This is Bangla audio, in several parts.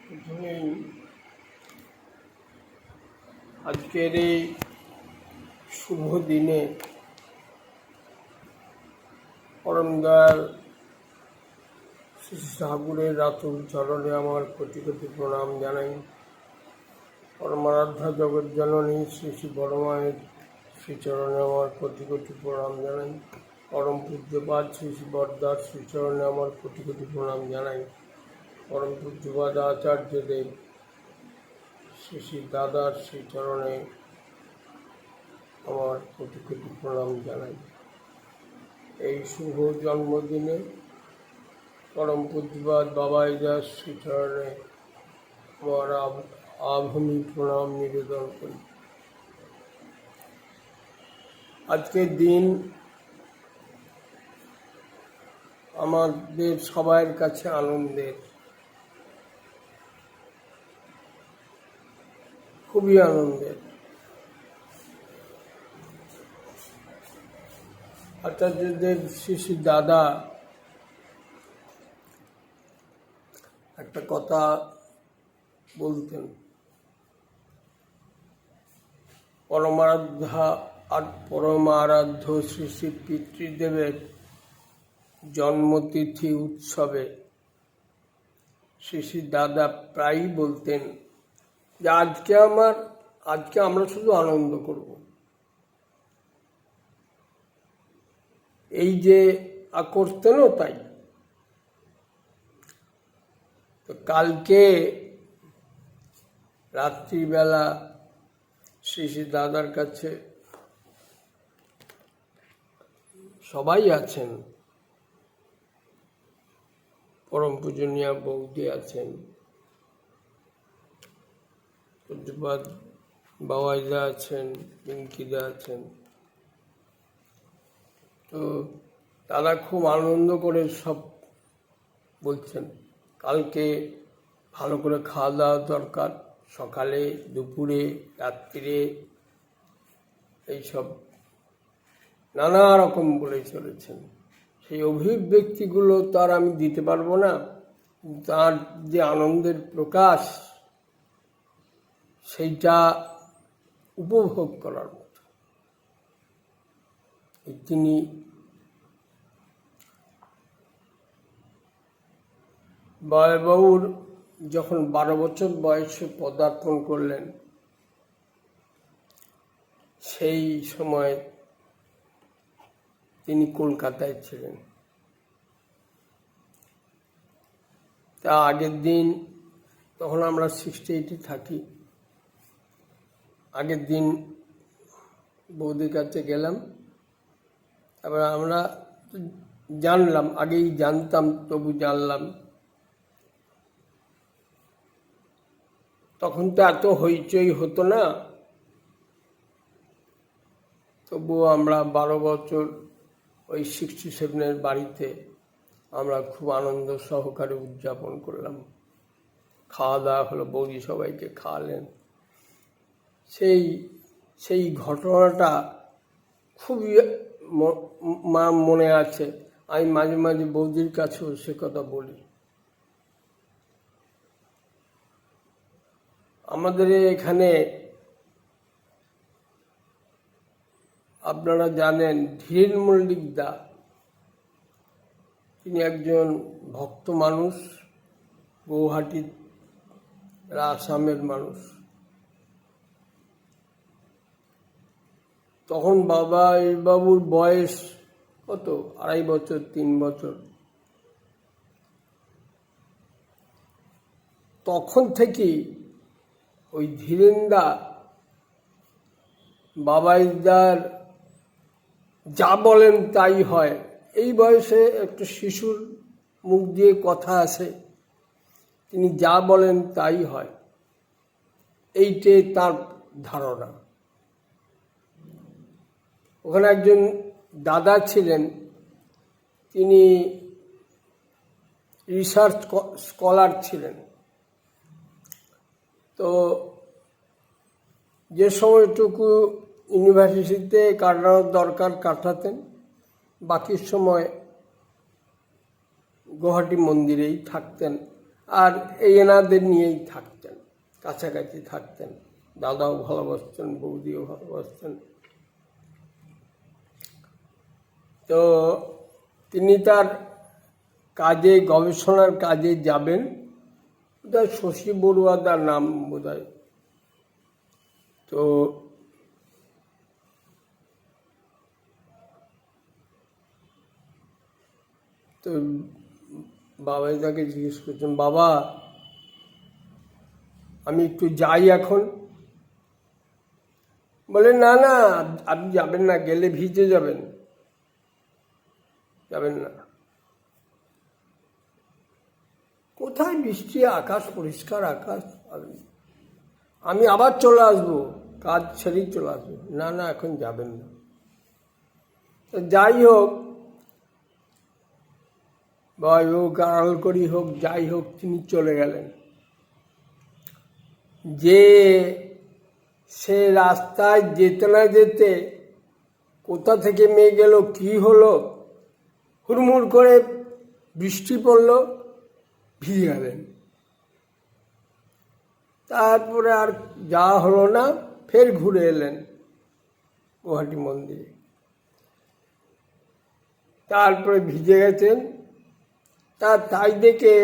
প্রথমেই আজকের এই শুভ দিনে পরম দয়াল শ্রী ঠাকুরের রাতুল চরণে আমার কোটি কোটি প্রণাম জানাই। পরমারাধ্যা জগৎ জননী শ্রী শ্রী বড়মায়ের শ্রীচরণে আমার কোটি কোটি প্রণাম জানাই। পরম পূজ্যপাদ শ্রী শ্রী বরদাস শ্রীচরণে আমার কোটি কোটি প্রণাম জানাই। পরম পূজ্যপাদ আচার্যদেব শ্রী শ্রী দাদার শ্রীচরণে আমার কোটি কোটি প্রণাম জানাই। এই শুভ জন্মদিনে পরম পূজ্যপাদ বাবাই দাস শ্রীচরণে আমার আভূমি প্রণাম নিবেদন করি। আজকের দিন আমাদের সবার কাছে আনন্দের, খুবই আনন্দের। আচার্যদেব শ্রী শ্রী দাদা একটা কথা বলতেন, পরমারাধ্য শ্রী শ্রী পিতৃদেবের জন্মতিথি উৎসবে শ্রী শ্রী দাদা প্রায়ই বলতেন যে আজকে আমরা শুধু আনন্দ করব। এই যে করতেনও তাই। তো কালকে রাত্রিবেলা শ্রী শ্রী দাদার কাছে সবাই আছেন, পরম পূজনীয়া বৌদি আছেন, পূজ্যপাদ বাবাইদা আছেন, পিঙ্কিদা আছেন। তো তারা খুব আনন্দ করে সব বলছেন কালকে ভালো করে খাওয়া দাওয়া দরকার, সকালে দুপুরে রাত্রিরে এইসব নানা রকম বলে চলেছেন। সেই অভিব্যক্তিগুলো তো আর আমি দিতে পারবো না, তার যে আনন্দের প্রকাশ সেইটা উপভোগ করার মতো। তিনি বাবুর যখন 12 বছর বয়সে পদার্পণ করলেন, সেই সময় তিনি কলকাতায় ছিলেন। তা আগের দিন, তখন আমরা 68-এ থাকি, আগের দিন বৌদির কাছে গেলাম। তারপরে আমরা জানলাম, আগেই জানতাম তবু জানলাম, তখন তো এত হইচই হতো না, তবুও আমরা 12 বছর ওই 67-এর বাড়িতে আমরা খুব আনন্দ সহকারে উদযাপন করলাম। খাওয়া দাওয়া হলো, বৌদি সবাইকে খাওয়ালেন। সেই ঘটনাটা খুবই মনে আছে। আমি মাঝে মাঝে বৌদির কাছেও সে কথা বলি। আমাদের এখানে আপনারা জানেন ধীরেন মল্লিক দা, তিনি একজন ভক্ত মানুষ, গৌহাটির আসামের মানুষ। তখন বাবুর বয়স কত, 2.5 বছর 3 বছর। তখন থেকেই ওই ধীরেনদা বাবাইদার যা বলেন তাই হয়। এই বয়সে একটা শিশুর মুখ দিয়ে কথা আসে, তিনি যা বলেন তাই হয়, এইটাই তার ধারণা। ওখানে একজন দাদা ছিলেন, তিনি রিসার্চ স্কলার ছিলেন। তো যে সময়টুকু ইউনিভার্সিটিতে কাটানোর দরকার কাটাতেন, বাকি সময় গুয়াহাটি মন্দিরেই থাকতেন। আর এই এনাদের নিয়েই থাকতেন, কাছাকাছি থাকতেন। দাদাও ভালোবাসতেন, বৌদিও ভালোবাসতেন। তো তিনি তার কাজে, গবেষণার কাজে যাবেন, বোধহয় শশী বড়ুয়া তার নাম বোধহয়। তো তো বাবাই তাকে জিজ্ঞেস করছেন, বাবা আমি একটু যাই এখন। বলে, না না, আপনি যাবেন না, গেলে ভিজে যাবেন, যাবেন না। কোথায় বৃষ্টি, আকাশ পরিষ্কার আকাশ, আমি আবার চলে আসবো, কাজ ছেড়েই চলে আসবো। না না, এখন যাবেন না। তো যাই হোক, ভয় হোক, আড়াল করি হোক, যাই হোক, তিনি চলে গেলেন। যে সে রাস্তায় যেতে না যেতে কোথা থেকে মেয়ে গেল, কি হলো, হুড়মুড় করে বৃষ্টি পড়ল, ভিজে গেলেন। তারপরে আর যাওয়া হলো না, ফের ঘুরে এলেন গুয়াহাটি মন্দিরে। তারপরে ভিজে গেছেন। তাই দেখে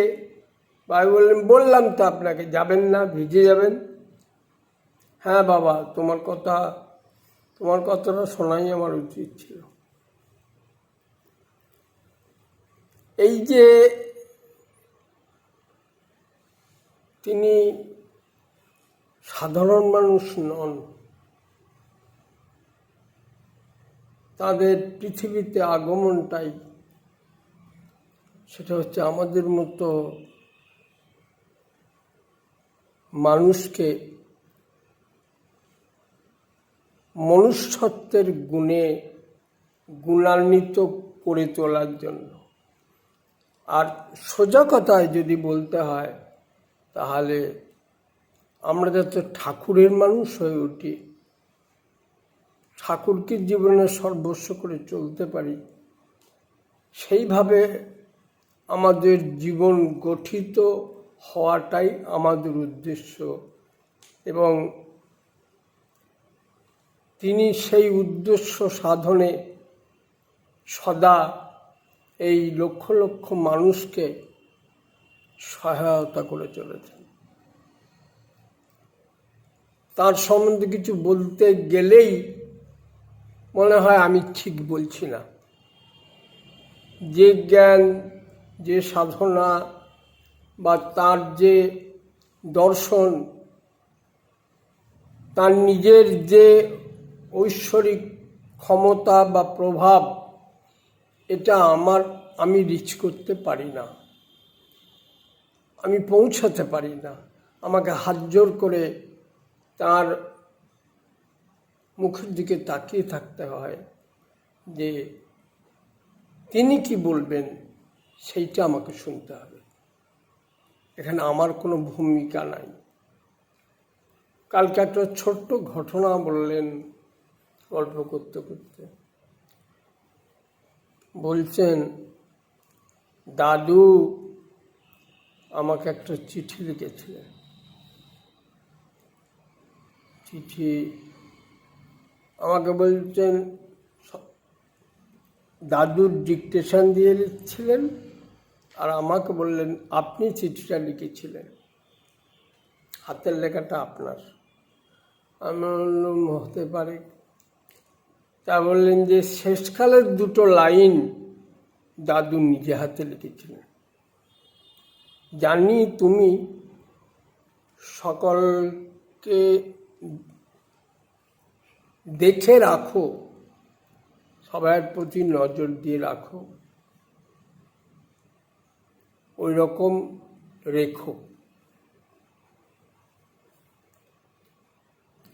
ভাই বললেন, বললাম তো আপনাকে যাবেন না, ভিজে যাবেন। হ্যাঁ বাবা, তোমার কথাটা শোনাই আমার উচিত ছিল। এই যে তিনি সাধারণ মানুষ নন, তাদের পৃথিবীতে আগমনটাই সেটা হচ্ছে আমাদের মতো মানুষকে মনুষ্যত্বের গুণে গুণান্বিত করে তোলার জন্য। আর সোজা কথায় যদি বলতে হয়, তাহলে আমরা যাতে ঠাকুরের মানুষ হয়ে উঠি, ঠাকুরকে জীবনে সর্বস্ব করে চলতে পারি, সেইভাবে আমাদের জীবন গঠিত হওয়াটাই আমাদের উদ্দেশ্য। এবং তিনি সেই উদ্দেশ্য সাধনে সদা এই লক্ষ লক্ষ মানুষকে সহায়তা করে চলেছেন। তার সম্বন্ধে কিছু বলতে গেলেই মনে হয় আমি ঠিক বলছি না। যে জ্ঞান, যে সাধনা বা তার যে দর্শন, তার নিজের যে ঐশ্বরিক ক্ষমতা বা প্রভাব, এটা আমি রিচ করতে পারি না, আমি পৌঁছাতে পারি না। আমাকে হাত জোর করে তার মুখের দিকে তাকিয়ে থাকতে হয়, যে তিনি কি বলবেন সেইটা আমাকে শুনতে হবে। এখানে আমার কোনো ভূমিকা নাই। কালকে একটা ছোট্ট ঘটনা বললেন গল্প করতে করতে। বলছেন, দাদু আমাকে একটা চিঠি লিখেছিলেন। চিঠি আমাকে বলছেন, দাদুর ডিকটেশন দিয়ে লিখছিলেন, আর আমাকে বললেন আপনি চিঠিটা লিখেছিলেন, হাতের লেখাটা আপনার। আমি বললাম হতে পারে। তা বললেন যে শেষকালের দুটো লাইন দাদু নিজে হাতে লিখেছিলেন। জানি তুমি সকলকে দেখে রাখো, সবার প্রতি নজর দিয়ে রাখো, ওই রকম রেখো।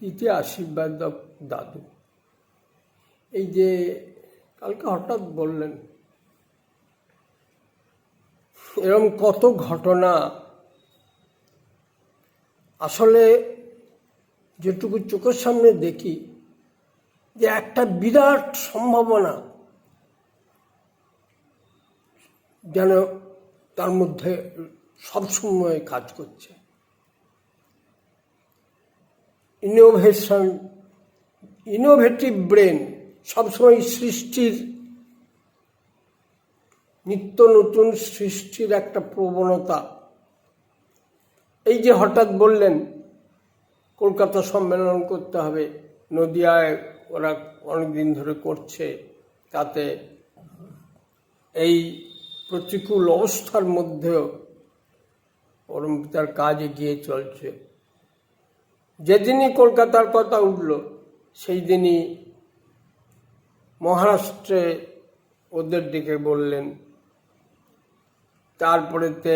ইতি আশীর্বাদ দাদু। এই যে কালকে হঠাৎ বললেন, এরকম কত ঘটনা। আসলে যেটুকু চোখের সামনে দেখি, যে একটা বিরাট সম্ভাবনা যেন তার মধ্যে সবসময় কাজ করছে। ইনোভেটিভ ব্রেন, সবসময় সৃষ্টির, নিত্য নতুন সৃষ্টির একটা প্রবণতা। এই যে হঠাৎ বললেন কলকাতা সম্মেলন করতে হবে, নদিয়ায় ওরা অনেকদিন ধরে করছে, তাতে এই প্রতিকূল অবস্থার মধ্যেও পরমপিতার কাজ এগিয়ে চলছে। যেদিনই কলকাতার কথা উঠল সেই দিনই মহারাষ্ট্রে ওদের ডেকে বললেন, তারপরেতে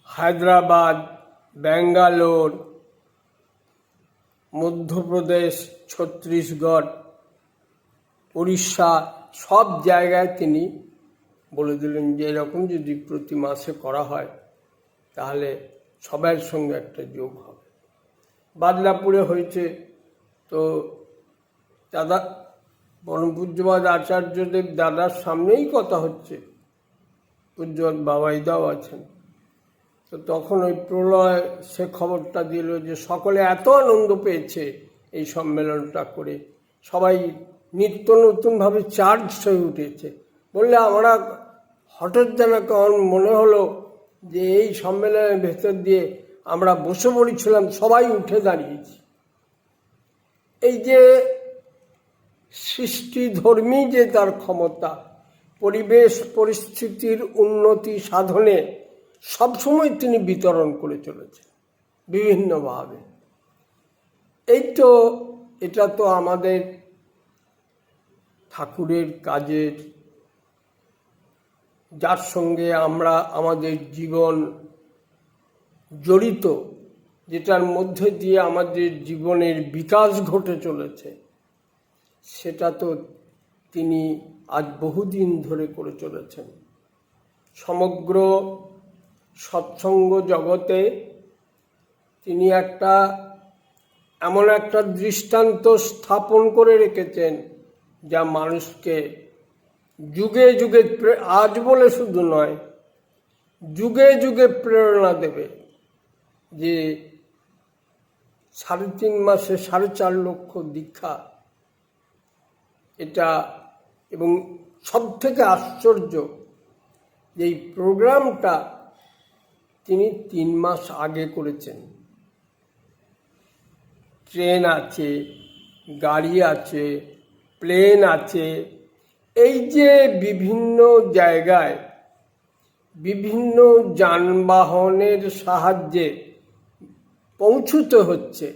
হায়দ্রাবাদ, ব্যাঙ্গালোর, মধ্যপ্রদেশ, ছত্তিশগড়, উড়িষ্যা, সব জায়গায় তিনি বলে দিলেন যে এরকম যদি প্রতি মাসে করা হয় তাহলে সবার সঙ্গে একটা যোগ হবে। বাদলাপুরে হয়েছে, তো দাদা পরম পূজ্যপাদ আচার্যদেব দাদার সামনেই কথা হচ্ছে, পূজ্যপাদ বাবাইদাও আছেন। তো তখন ওই প্রলয় সে খবরটা দিল যে সকলে এত আনন্দ পেয়েছে এই সম্মেলনটা করে, সবাই নিত্য নতুনভাবে চার্জ হয়ে উঠেছে। বললে আমরা হঠাৎ যেন মনে হলো যে এই সম্মেলনের ভেতর দিয়ে আমরা বসে পড়েছিলাম, সবাই উঠে দাঁড়িয়েছি। এই যে সৃষ্টিধর্মী যে তার ক্ষমতা, পরিবেশ পরিস্থিতির উন্নতি সাধনে সবসময় তিনি বিতরণ করে চলেছেন বিভিন্নভাবে। এটা তো আমাদের ঠাকুরের কাজের, যার সঙ্গে আমরা আমাদের জীবন জড়িত, যেটার মধ্যে দিয়ে আমাদের জীবনের বিকাশ ঘটে চলেছে, সেটা তো তিনি আজ বহুদিন ধরে করে চলেছেন। সমগ্র সৎসঙ্গ জগতে তিনি এমন একটা দৃষ্টান্ত স্থাপন করে রেখেছেন যা মানুষকে যুগে যুগে, আজ বলে শুধু নয়, যুগে যুগে প্রেরণা দেবে। যে 3.5 মাসে 4.5 লক্ষ দীক্ষা, এটা, এবং সব থেকে আশ্চর্য যে এই প্রোগ্রামটা তিনি 3 মাস আগে করেছেন। ট্রেন আছে, গাড়ি আছে, প্লেন আছে, এই যে বিভিন্ন জায়গায় বিভিন্ন যানবাহনের সাহায্যে পৌঁছতে হচ্ছে,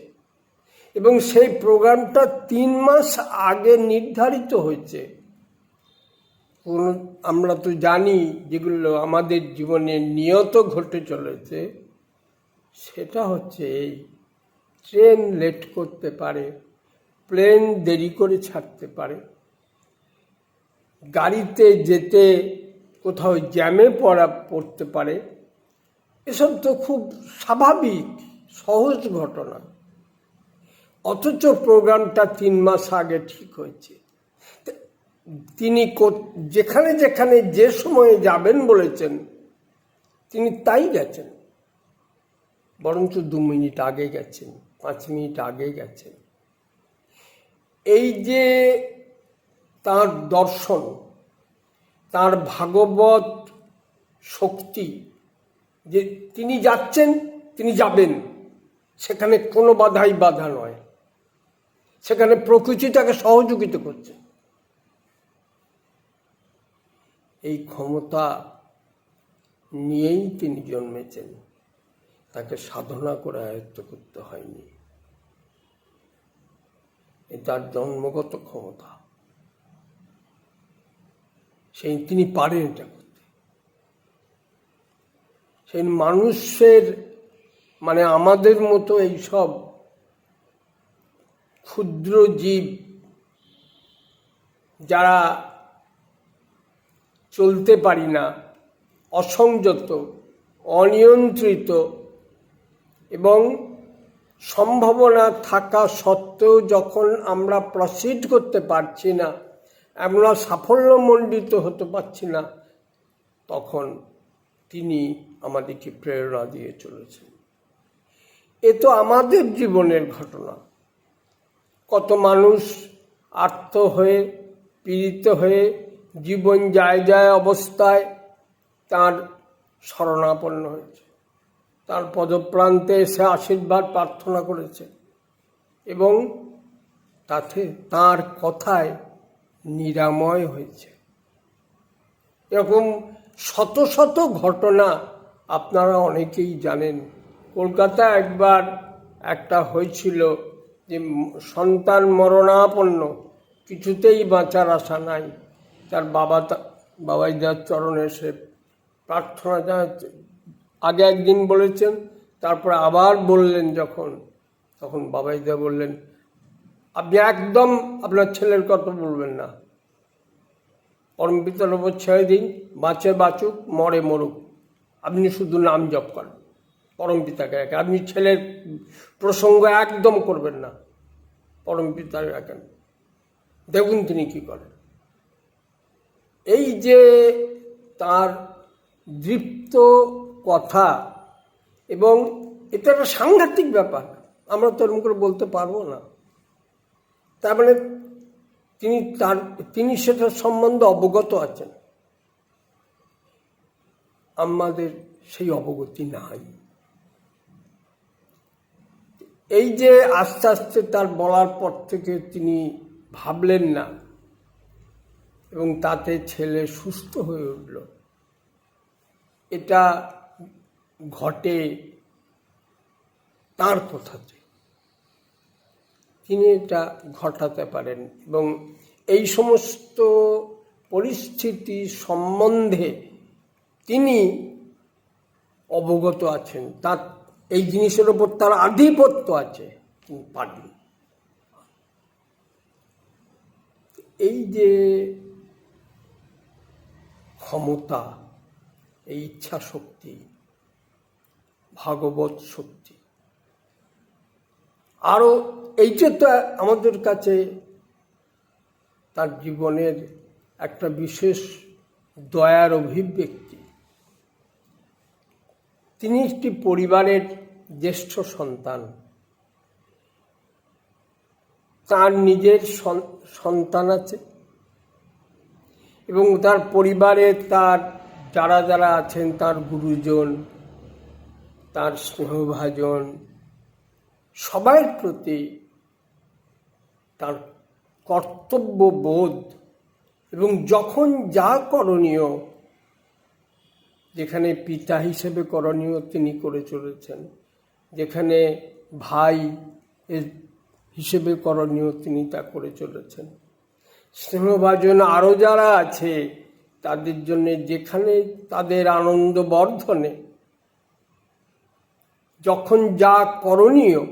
এবং সেই প্রোগ্রামটা 3 মাস আগে নির্ধারিত হয়েছে। আমরা তো জানি যেগুলো আমাদের জীবনে নিয়ত ঘটে চলেছে, সেটা হচ্ছে এই ট্রেন লেট করতে পারে, প্লেন দেরি করে ছাড়তে পারে, গাড়িতে যেতে কোথাও জ্যামে পড়তে পারে। এসব তো খুব স্বাভাবিক সহজ ঘটনা, অথচ প্রোগ্রামটা 3 মাস আগে ঠিক হয়েছে। তিনি যেখানে যেখানে যে সময়ে যাবেন বলেছেন তিনি তাই গেছেন, বরঞ্চ 2 মিনিট আগে গেছেন, 5 মিনিট আগে গেছেন। এই যে তার দর্শন, তার ভাগবত শক্তি, যে তিনি যাচ্ছেন, তিনি যাবেন, সেখানে কোনো বাধা নয়, সেখানে প্রকৃতি তাকে সহযোগিতা করছে। এই ক্ষমতা নিয়েই তিনি জন্মেছেন, তাকে সাধনা করে আয়ত্ত করতে হয়নি। তার জন্মগত ক্ষমতা, তিনি পারেন এটা করতে। সেই মানুষের, মানে আমাদের মতো এইসব ক্ষুদ্র জীব যারা চলতে পারি না, অসংযত, অনিয়ন্ত্রিত, এবং সম্ভাবনা থাকা সত্ত্বেও যখন আমরা প্রসিড করতে পারছি না, আমরা সাফল্যমণ্ডিত হতে পারছি না, তখন তিনি আমাদেরকে প্রেরণা দিয়ে চলেছেন। এ তো আমাদের জীবনের ঘটনা। কত মানুষ আর্ত হয়ে, পীড়িত হয়ে, জীবন যায় যায় অবস্থায় তার শরণাপন্ন হয়েছে, তার পদপ্রান্তে এসে আশীর্বাদ প্রার্থনা করেছে এবং তাতে তার কথায় নিরাময় হয়েছে। এরকম শত শত ঘটনা আপনারা অনেকেই জানেন। কলকাতায় একবার একটা হয়েছিল যে সন্তান মরণাপন্ন, কিছুতেই বাঁচার আশা নাই, তার বাবাইদার চরণে সে প্রার্থনা জানাচ্ছে। আগে একদিন বলেছেন, তারপরে আবার বললেন তখন বাবাইদা বললেন, আপনি একদম আপনার ছেলের কথা বলবেন না, পরম পিতার ওপর ছেড়ে দিন, বাঁচে বাঁচুক, মরে মরুক, আপনি শুধু নাম জপ করেন পরম পিতাকে রাখেন, আপনি ছেলের প্রসঙ্গ একদম করবেন না, পরম পিতাকে রাখেন, দেখুন তিনি কি করেন। এই যে তার দৃপ্ত কথা, এবং এটা একটা সাংঘাতিক ব্যাপার, আমরা তো এরকম করে বলতে পারবো না। তার মানে তিনি সেটার সম্বন্ধে অবগত আছেন, আমাদের সেই অবগতি নাই। এই যে আস্তে আস্তে তার বলার পর থেকে তিনি ভাবলেন না এবং তাতে ছেলে সুস্থ হয়ে উঠল, এটা ঘটে তার কথাতে। তিনি এটা ঘটাতে পারেন এবং এই সমস্ত পরিস্থিতি সম্বন্ধে তিনি অবগত আছেন, তার এই জিনিসের ওপর তার আধিপত্য আছে, তিনি পারেন। এই যে ক্ষমতা, এই ইচ্ছা শক্তি, ভাগবত শক্তি, আরও এইটা তো আমাদের কাছে তার জীবনের একটা বিশেষ দয়ার অভিব্যক্তি। তিনি একটি পরিবারের জ্যেষ্ঠ সন্তান, তার নিজের সন্তান আছে এবং তার পরিবারে তার যারা যারা আছেন, তার গুরুজন, তার স্নেহভাজন, সবার প্রতি তার কর্তব্যবোধ এবং যখন যা করণীয়, যেখানে পিতা হিসেবে করণীয় তিনি করে চলেছেন, যেখানে ভাই হিসেবে করণীয় তিনি তা করে চলেছেন। স্নেহভাজন আরও যারা আছে তাদের জন্যে যেখানে তাদের আনন্দ বর্ধনে যখন যা করণীয়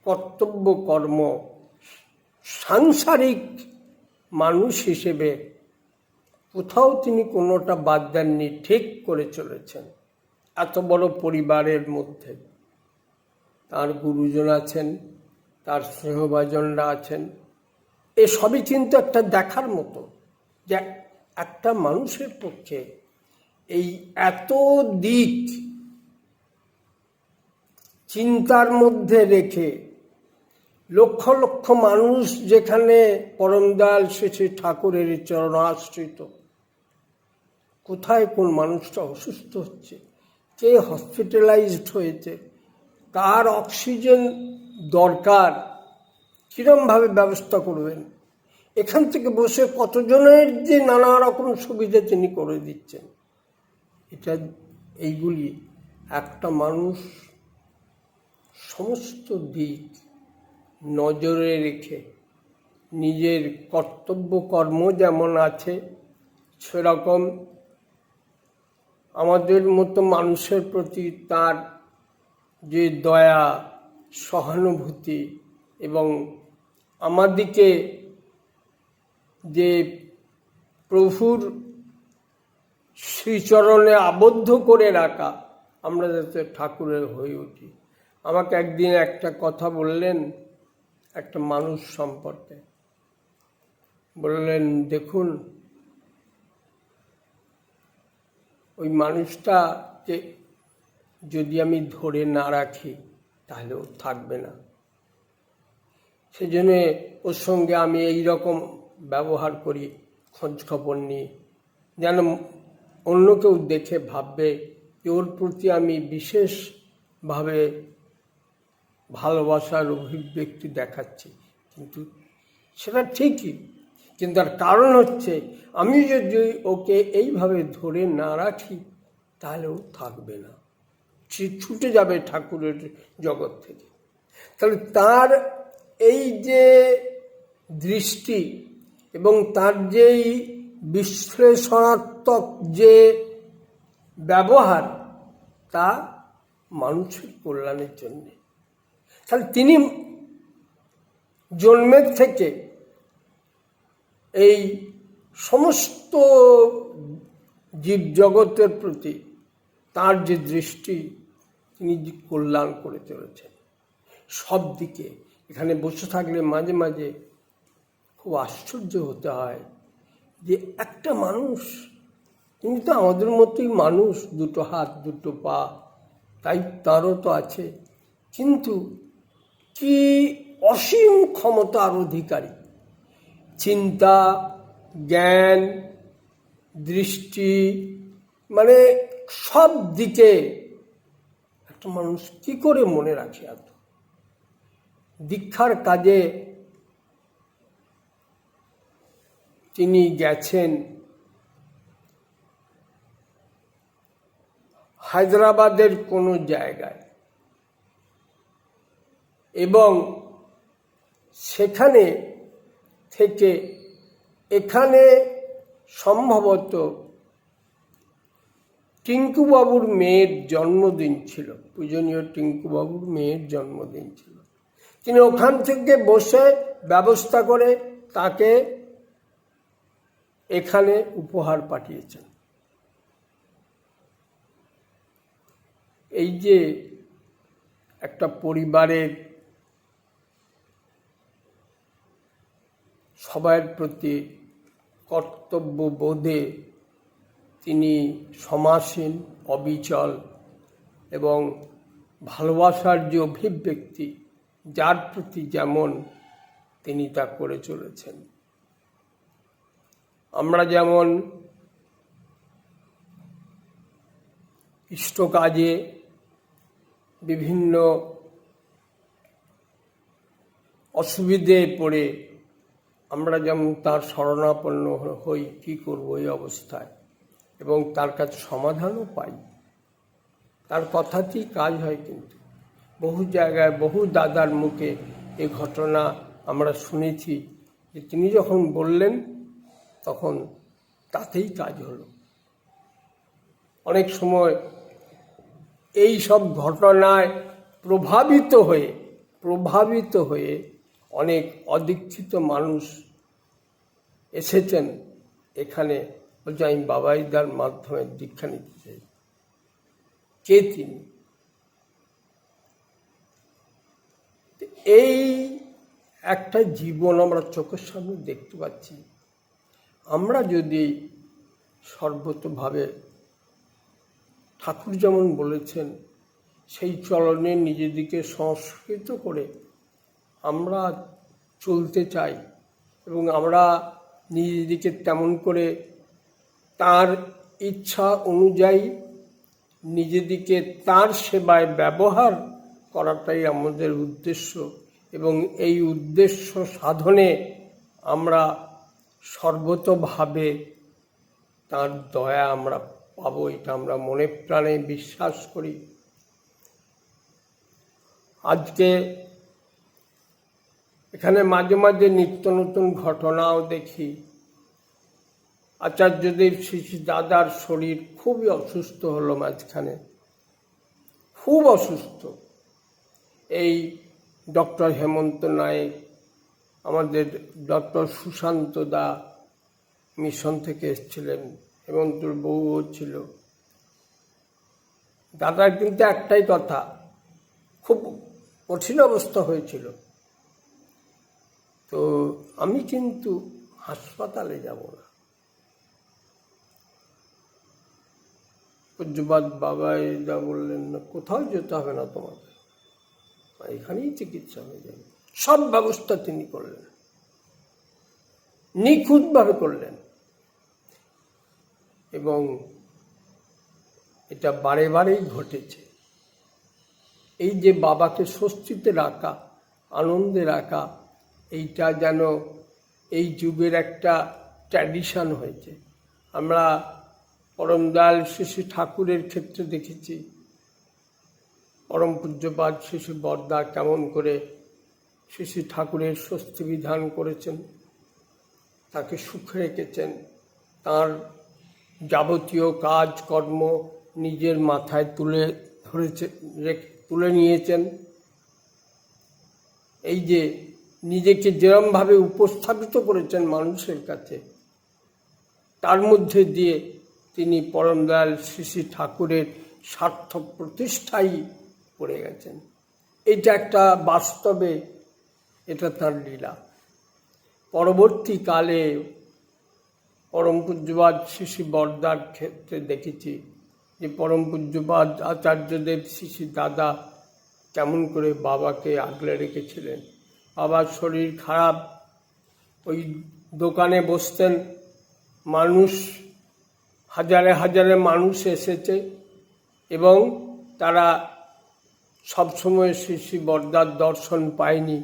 কর্তব্য কর্ম, সাংসারিক মানুষ হিসেবে কোথাও তিনি কোনোটা বাদ দেননি, ঠিক করে চলেছেন। এত বড় পরিবারের মধ্যে তার গুরুজন আছেন, তার স্নেহভাজনরা আছেন, এসবই কিন্তু একটা দেখার মতো যে একটা মানুষের পক্ষে এই এত দিক চিন্তার মধ্যে রেখে লক্ষ লক্ষ মানুষ যেখানে পরমদয়াল শ্রী ঠাকুরের চরণাশ্রিত, কোথায় কোন মানুষটা অসুস্থ হচ্ছে, কে হসপিটালাইজড হয়েছে, কার অক্সিজেন দরকার, কীরমভাবে ব্যবস্থা করবেন, এখান থেকে বসে কতজনের যে নানা রকম সুবিধা তিনি করে দিচ্ছেন, এইগুলি একটা মানুষ সমস্ত দিক নজরে রেখে নিজের কর্তব্য কর্ম যেমন আছে, সেরকম আমাদের মতো মানুষের প্রতি তার যে দয়া, সহানুভূতি এবং আমাদিকে যে প্রভুর শ্রীচরণে আবদ্ধ করে রাখা, আমরা যাতে ঠাকুরের হয়ে উঠি। আমাকে একদিন একটা কথা বললেন একটা মানুষ সম্পর্কে, বললেন, দেখুন ওই মানুষটাকে যদি আমি ধরে না রাখি তাহলে ও থাকবে না। সেজন্য ওর সঙ্গে আমি এই রকম ব্যবহার করি, খোঁজ খবর নিই, যেন অন্য কেউ দেখে ভাববে যে ওর প্রতি আমি বিশেষভাবে ভালোবাসার অভিব্যক্তি দেখাচ্ছি। কিন্তু সেটা ঠিকই, কিন্তু তার কারণ হচ্ছে আমি যদি ওকে এইভাবে ধরে না রাখি তাহলে ও থাকবে না, সে ছুটে যাবে ঠাকুরের জগৎ থেকে। তাহলে তার এই যে দৃষ্টি এবং তার যেই বিশ্লেষণাত্মক যে ব্যবহার, তা মানুষের কল্যাণের জন্যে। তাহলে তিনি জন্মের থেকে এই সমস্ত জীবজগতের প্রতি তার যে দৃষ্টি, তিনি কল্যাণ করে চলেছেন সব দিকে। এখানে বসে থাকলে মাঝে মাঝে খুব আশ্চর্য হতে হয় যে একটা মানুষ, তিনি তো আমাদের মতোই মানুষ, দুটো হাত দুটো পা, তাই তারও তো আছে, কিন্তু কি অসীম ক্ষমতার অধিকারী, চিন্তা, জ্ঞান, দৃষ্টি, মানে সব দিকে একটা মানুষ কি করে মনে রাখে এত? দীক্ষার কাজে তিনি গেছেন হায়দ্রাবাদের কোনো জায়গায়, এবং সেখানে থেকে এখানে সম্ভবত টিঙ্কুবাবুর মেয়ের জন্মদিন ছিল, পূজনীয় টিঙ্কুবাবুর মেয়ের জন্মদিন ছিল। তিনি ওখান থেকে বসে ব্যবস্থা করে তাকে এখানে উপহার পাঠিয়েছেন। এই যে একটা পরিবারের সবার প্রতি কর্তব্য বোধে তিনি সমাসীন, অবিচল, এবং ভালোবাসার যে অভিব্যক্তি যার প্রতি যেমন তিনি তা করে চলেছেন। আমরা যেমন ইষ্ট কাজে বিভিন্ন অসুবিধে পড়ে আমরা যেমন তার শরণাপন্ন হই, কী করবো এই অবস্থায়, এবং তার কাছে সমাধানও পাই, তার কথাতেই কাজ হয়। কিন্তু বহু জায়গায় বহু দাদার মুখে এই ঘটনা আমরা শুনেছি যে তিনি যখন বললেন তখন তাতেই কাজ হলো। অনেক সময় এই সব ঘটনায় প্রভাবিত হয়ে অনেক অদীক্ষিত মানুষ এসেছেন এখানে, বলছে আমি বাবাইদার মাধ্যমে দীক্ষা নিতে চাই। কে তিনি? এই একটা জীবন আমরা চোখের সামনে দেখতে পাচ্ছি। আমরা যদি সর্বতভাবে ঠাকুর যেমন বলেছেন সেই চলনে নিজেদেরকে সংস্কৃত করে আমরা চলতে চাই, এবং আমরা নিজেদেরকে তেমন করে তার ইচ্ছা অনুযায়ী নিজেদেরকে তার সেবায় ব্যবহার করাটাই আমাদের উদ্দেশ্য, এবং এই উদ্দেশ্য সাধনে আমরা সর্বতোভাবে তার দয়া আমরা পাবো, এটা আমরা মনে প্রাণে বিশ্বাস করি। আজকে এখানে মাঝে মাঝে নিত্য নতুন ঘটনাও দেখি। আচার্যদেব শ্রী শ্রী দাদার শরীর খুবই অসুস্থ হলো মাঝখানে, খুব অসুস্থ। এই ডক্টর হেমন্ত নায়েক, আমাদের ডক্টর সুশান্ত দা মিশন থেকে এসেছিলেন, হেমন্তর বউও ছিল। দাদার কিন্তু একটাই কথা, খুব কঠিন অবস্থা হয়েছিল, তো আমি কিন্তু হাসপাতালে যাব না। পূজ্যপাদ বাবা যা বললেন, না কোথাও যেতে হবে না তোমাদের, এখানেই চিকিৎসা হয়ে যাবে। সব ব্যবস্থা তিনি করলেন, নিখুঁতভাবে করলেন। এবং এটা বারে বারেই ঘটেছে। এই যে বাবাকে স্বস্তিতে রাখা, আনন্দে রাখা, এইটা যেন এই যুগের একটা ট্র্যাডিশন হয়েছে। আমরা পরম দয়াল শ্রী শ্রী ঠাকুরের ক্ষেত্রে দেখেছি, পরম পূজ্যপাদ শ্রী শ্রী বরদা কেমন করে শ্রী শ্রী ঠাকুরের স্বস্তি বিধান করেছেন, তাকে সুখে রেখেছেন, তার যাবতীয় কাজকর্ম নিজের মাথায় তুলে নিয়েছেন। এই যে নিজেকে যেরমভাবে উপস্থাপিত করেছেন মানুষের কাছে, তার মধ্যে দিয়ে তিনি পরম দয়াল শ্রী শ্রী ঠাকুরের সার্থক প্রতিষ্ঠাই করে গেছেন। এটা একটা বাস্তবে এটা তার লীলা। পরবর্তীকালে পরম পূজ্যপাদ শ্রী শ্রী বরদার ক্ষেত্রে দেখেছি যে পরম পূজ্যপাদ আচার্যদেব শ্রী শ্রী দাদা কেমন করে বাবাকে আগলে রেখেছিলেন। বাবার শরীর খারাপ, ওই দোকানে বসতেন, মানুষ হাজারে হাজারে মানুষ এসেছে এবং তারা সবসময় শ্রী শ্রী বরদার দর্শন পায়নি,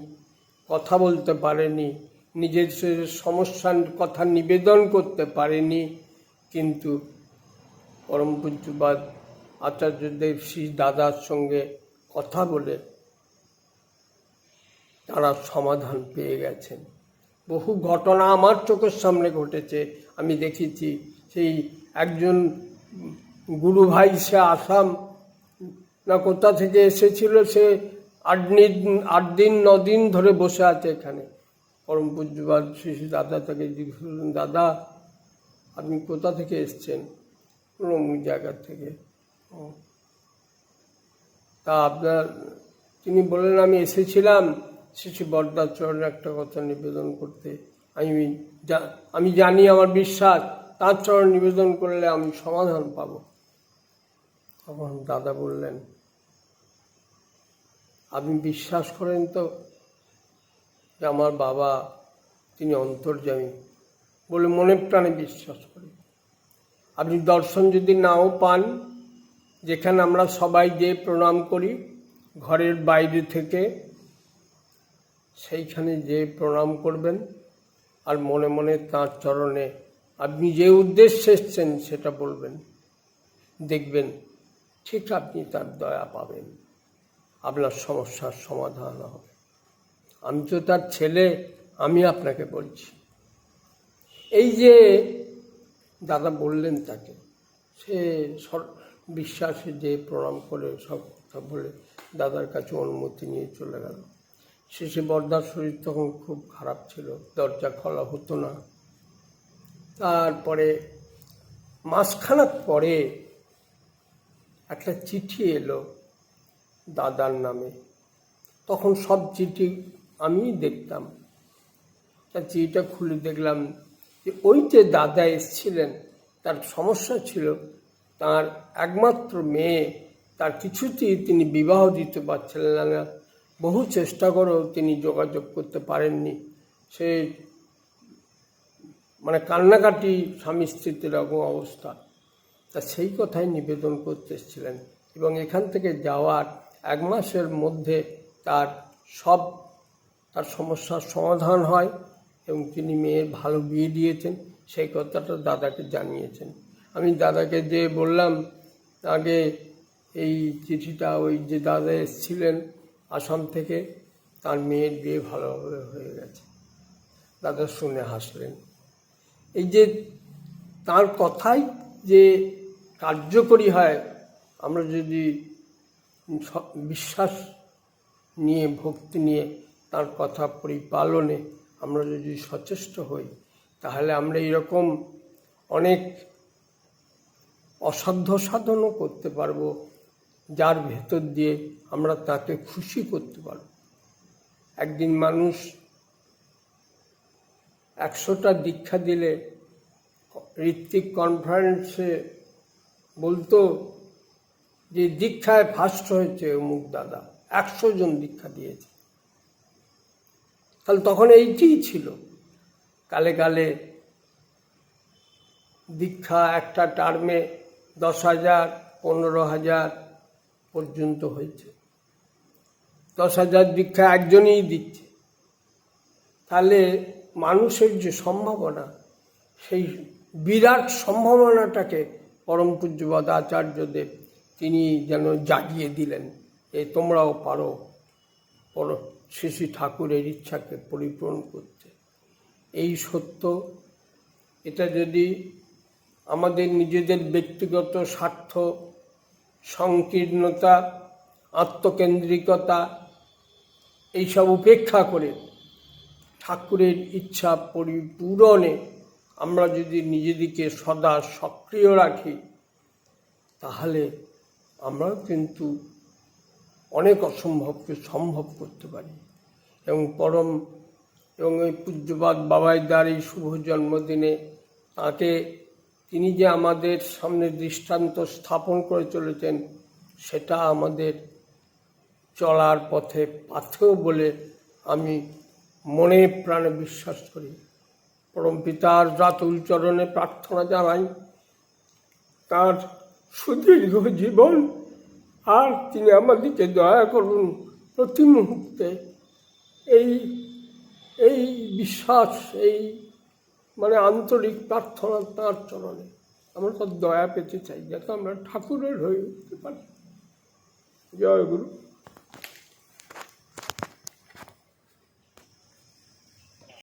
কথা বলতে পারেনি, নিজের সমস্যার কথা নিবেদন করতে পারেনি। কিন্তু পরম পূজ্যপাদ আচার্যদেব শ্রী দাদার সঙ্গে কথা বলে তারা সমাধান পেয়ে গেছেন। বহু ঘটনা আমার চোখের সামনে ঘটেছে, আমি দেখেছি। সেই একজন গুরু ভাই, সে আসাম না কোথা থেকে এসেছিল, সে 8 দিন 9 দিন ধরে বসে আছে এখানে। পরম পূজ্যপাদ শ্রী শ্রী দাদা তাকে জিজ্ঞেস করলেন, দাদা আপনি কোথা থেকে এসছেন? অমুক জায়গা থেকে। তা আপনার, তিনি বললেন, আমি এসেছিলাম শ্রী শ্রী বরদার চরণে একটা কথা নিবেদন করতে। আমি জানি, আমার বিশ্বাস, তার চরণ নিবেদন করলে আমি সমাধান পাব। তখন দাদা বললেন, আপনি বিশ্বাস করেন তো যে আমার বাবা তিনি অন্তর্যামী? বলে, মনে প্রাণে বিশ্বাস করি। আপনি দর্শন যদি নাও পান, যেখানে আমরা সবাই যে প্রণাম করি ঘরের বাইরে থেকে, সেইখানে যে প্রণাম করবেন আর মনে মনে তাঁর চরণে আপনি যে উদ্দেশ্যে এসছেন সেটা বলবেন, দেখবেন ঠিক আপনি তার দয়া পাবেন, আপনার সমস্যার সমাধান হবে। আমি তো তার ছেলে, আমি আপনাকে বলছি। এই যে দাদা বললেন তাকে, সে বিশ্বাসে যে প্রণাম করে সব কথা বলে দাদার কাছে অনুমতি নিয়ে চলে গেল। শেষে বরদার শরীর তখন খুব খারাপ ছিল, দরজা খোলা হতো না। তারপরে মাসখানেক পরে একটা চিঠি এলো দাদার নামে। তখন সব চিঠি আমি দেখতাম। তা চিঠিটা খুলে দেখলাম যে ওই যে দাদা এসেছিলেন, তার সমস্যা ছিল, তার একমাত্র মেয়ে, তার কিছুতেই তিনি বিবাহ দিতে পারছিলেন না। বহু চেষ্টা করেও তিনি যোগাযোগ করতে পারেননি। সে মানে কান্নাকাটি, স্বামী স্ত্রীর এরকম অবস্থা। তা সেই কথাই নিবেদন করতে এসেছিলেন এবং এখান থেকে যাওয়ার 1 মাসের মধ্যে তার সমস্যার সমাধান হয় এবং তিনি মেয়ের ভালো বিয়ে দিয়েছেন, সেই কথাটা দাদাকে জানিয়েছেন। আমি দাদাকে যে বললাম, আগে এই চিঠিটা ওই যে দাদা এসেছিলেন আসাম থেকে, তার মেয়ের বিয়ে ভালোভাবে হয়ে গেছে। দাদা শুনে হাসলেন। এই যে তার কথাই যে কার্যকরী হয়, আমরা যদি বিশ্বাস নিয়ে, ভক্তি নিয়ে তার কথা পরিপালনে আমরা যদি সচেষ্ট হই, তাহলে আমরা এরকম অনেক অসাধ্য সাধনও করতে পারবো, যার ভেতর দিয়ে আমরা তাকে খুশি করতে পারব। একদিন মানুষ 100টা দীক্ষা দিলে ঋত্বিক কনফারেন্সে বলতো যে দীক্ষায় ফার্স্ট হয়েছে অমুক দাদা, 100 জন দীক্ষা দিয়েছে। তাহলে তখন এইটিই ছিল। কালে কালে দীক্ষা একটা টার্মে 10,000, 15,000 পর্যন্ত হয়েছে। 10,000 দীক্ষা একজনই দিচ্ছে। তাহলে মানুষের যে সম্ভাবনা, সেই বিরাট সম্ভাবনাটাকে পরম পূজ্যপাদ আচার্যদেব তিনি যেন জাগিয়ে দিলেন, তোমরাও পারো শ্রী শ্রী ঠাকুরের ইচ্ছাকে পরিপূরণ করতে। এই সত্য, এটা যদি আমাদের নিজেদের ব্যক্তিগত স্বার্থ, সংকীর্ণতা, আত্মকেন্দ্রিকতা এইসব উপেক্ষা করে ঠাকুরের ইচ্ছা পরিপূরণে আমরা যদি নিজেদেরকে সদা সক্রিয় রাখি, তাহলে আমরাও কিন্তু অনেক অসম্ভবকে সম্ভব করতে পারি। এবং এই পূজ্যপাদ বাবাইদার এই শুভ জন্মদিনে তিনি যে আমাদের সামনে দৃষ্টান্ত স্থাপন করে চলেছেন, সেটা আমাদের চলার পথে পাথেয় বলে আমি মনে প্রাণে বিশ্বাস করি। পরম পিতার রাতুল চরণে প্রার্থনা জানাই তার সুদীর্ঘ জীবন, আর তিনি আমাদেরকে দয়া করুন প্রতি মুহূর্তে এই বিশ্বাস, এই আন্তরিক প্রার্থনা তাঁর চরণে আমরা তার দয়া পেতে চাই, যাতে আমরা ঠাকুরের হয়ে উঠতে পারি। জয় গুরু।